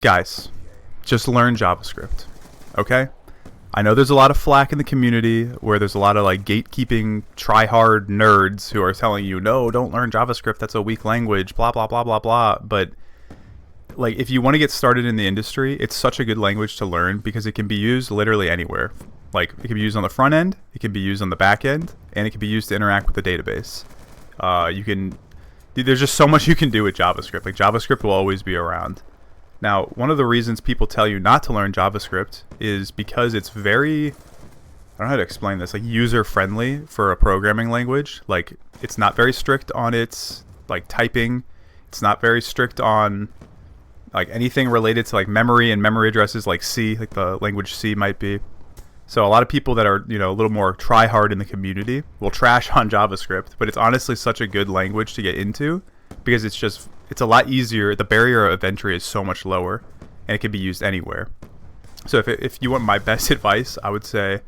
Guys, just learn JavaScript, okay? I know there's a lot of flack in the community where there's a lot of like gatekeeping, try-hard nerds who are telling you, no, don't learn JavaScript, that's a weak language, blah, blah, blah, blah, blah. But like, if you want to get started in the industry, it's such a good language to learn because it can be used literally anywhere. Like, it can be used on the front end, it can be used on the back end, and it can be used to interact with the database. There's just so much you can do with JavaScript. Like, JavaScript will always be around. Now, one of the reasons people tell you not to learn JavaScript is because it's very, I don't know how to explain this, like user-friendly for a programming language. Like, it's not very strict on its like typing. It's not very strict on like anything related to like memory and memory addresses like C, like the language C might be. So a lot of people that are, a little more try-hard in the community will trash on JavaScript, but it's honestly such a good language to get into because it's a lot easier. The barrier of entry is so much lower, and it can be used anywhere. So if you want my best advice, I would say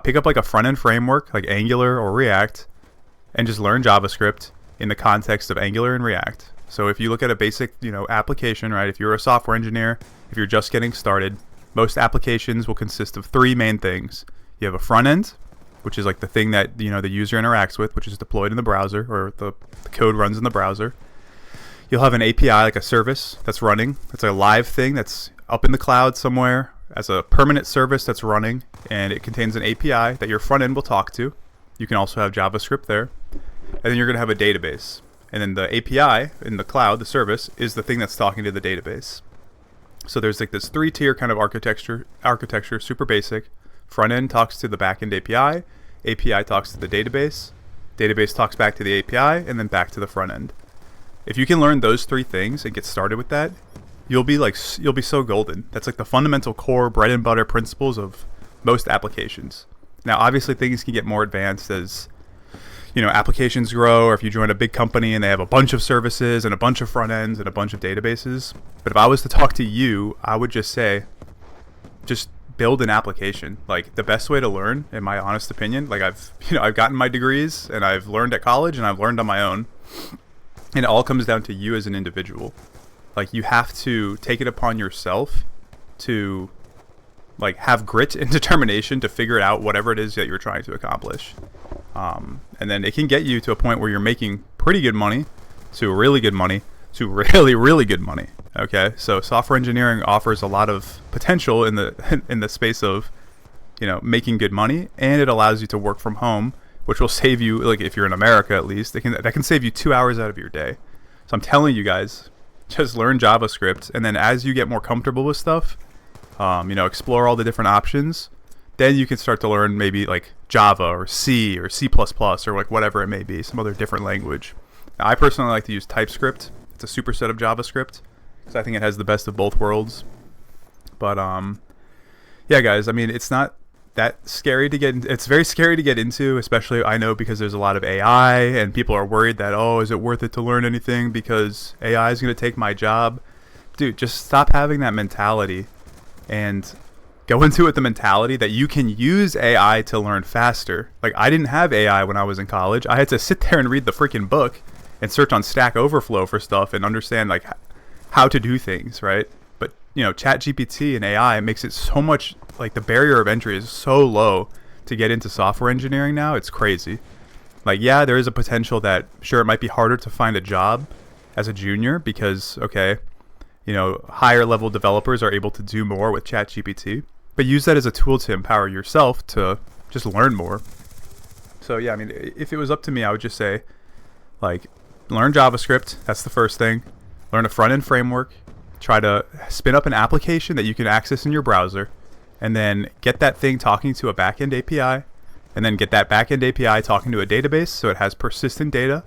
pick up like a front-end framework like Angular or React and just learn JavaScript in the context of Angular and React. So if you look at a basic, application, right? If you're a software engineer, if you're just getting started, most applications will consist of three main things. You have a front end, which is like the thing that, the user interacts with, which is deployed in the browser, or the code runs in the browser. You'll have an API, like a service that's running. It's a live thing that's up in the cloud somewhere as a permanent service that's running, and it contains an API that your front end will talk to. You can also have JavaScript there. And then you're going to have a database. And then the API in the cloud, the service, is the thing that's talking to the database. So there's like this three-tier kind of architecture, super basic. Front end talks to the back-end API. API talks to the database. Database talks back to the API, and then back to the front end. If you can learn those three things and get started with that, you'll be so golden. That's like the fundamental core bread and butter principles of most applications. Now, obviously, things can get more advanced as applications grow, or if you join a big company and they have a bunch of services and a bunch of front ends and a bunch of databases. But if I was to talk to you, I would just say, just build an application. Like, the best way to learn, in my honest opinion, like I've gotten my degrees and I've learned at college and I've learned on my own. And it all comes down to you as an individual. Like, you have to take it upon yourself to like have grit and determination to figure out whatever it is that you're trying to accomplish. And then it can get you to a point where you're making pretty good money to really good money to really, really good money. Okay, so software engineering offers a lot of potential in the space of making good money, and it allows you to work from home, which will save you, like if you're in America at least, that can save you 2 hours out of your day. So I'm telling you guys, just learn JavaScript, and then as you get more comfortable with stuff, explore all the different options. Then you can start to learn maybe like Java or C or C++ or like whatever it may be, some other different language. Now, I personally like to use TypeScript. It's a superset of JavaScript because I think it has the best of both worlds. But yeah, guys, I mean, it's not that scary to get. It's very scary to get into, especially I know because there's a lot of AI and people are worried that, oh, is it worth it to learn anything because AI is going to take my job? Dude, just stop having that mentality and go into it with the mentality that you can use AI to learn faster. Like, I didn't have AI when I was in college. I had to sit there and read the freaking book and search on Stack Overflow for stuff and understand like how to do things, right? But ChatGPT and AI makes it so much, like the barrier of entry is so low to get into software engineering now. It's crazy. Like, yeah, there is a potential that sure it might be harder to find a job as a junior because higher level developers are able to do more with ChatGPT. But use that as a tool to empower yourself to just learn more. So yeah, I mean, if it was up to me, I would just say, like, learn JavaScript. That's the first thing. Learn a front-end framework. Try to spin up an application that you can access in your browser. And then get that thing talking to a back-end API. And then get that back-end API talking to a database so it has persistent data.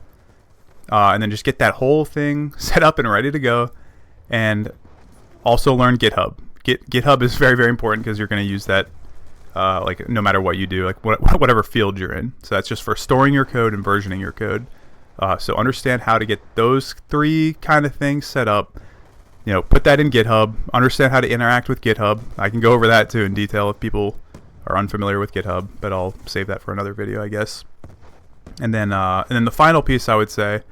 And then just get that whole thing set up and ready to go. And also learn GitHub. GitHub is very, very important because you're going to use that like no matter what you do, like whatever field you're in. So that's just for storing your code and versioning your code. So understand how to get those three kind of things set up. Put that in GitHub. Understand how to interact with GitHub. I can go over that too in detail if people are unfamiliar with GitHub, but I'll save that for another video, I guess. And then the final piece I would say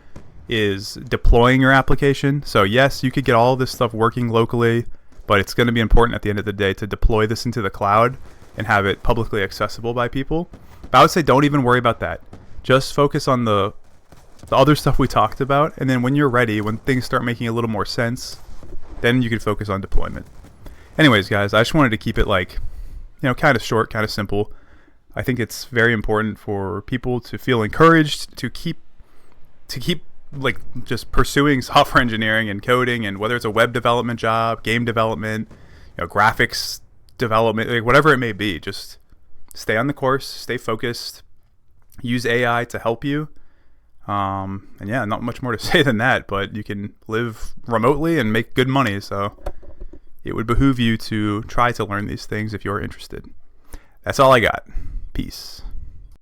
is deploying your application. So yes, you could get all this stuff working locally, but it's going to be important at the end of the day to deploy this into the cloud and have it publicly accessible by people. But I would say don't even worry about that. Just focus on the other stuff we talked about, and then when you're ready, when things start making a little more sense, then you can focus on deployment. Anyways, guys, I just wanted to keep it like, kind of short, kind of simple. I think it's very important for people to feel encouraged to keep like just pursuing software engineering and coding, and whether it's a web development job, game development, graphics development, like whatever it may be, just stay on the course, stay focused, use AI to help you. And yeah, not much more to say than that, but you can live remotely and make good money. So it would behoove you to try to learn these things if you're interested. That's all I got. Peace.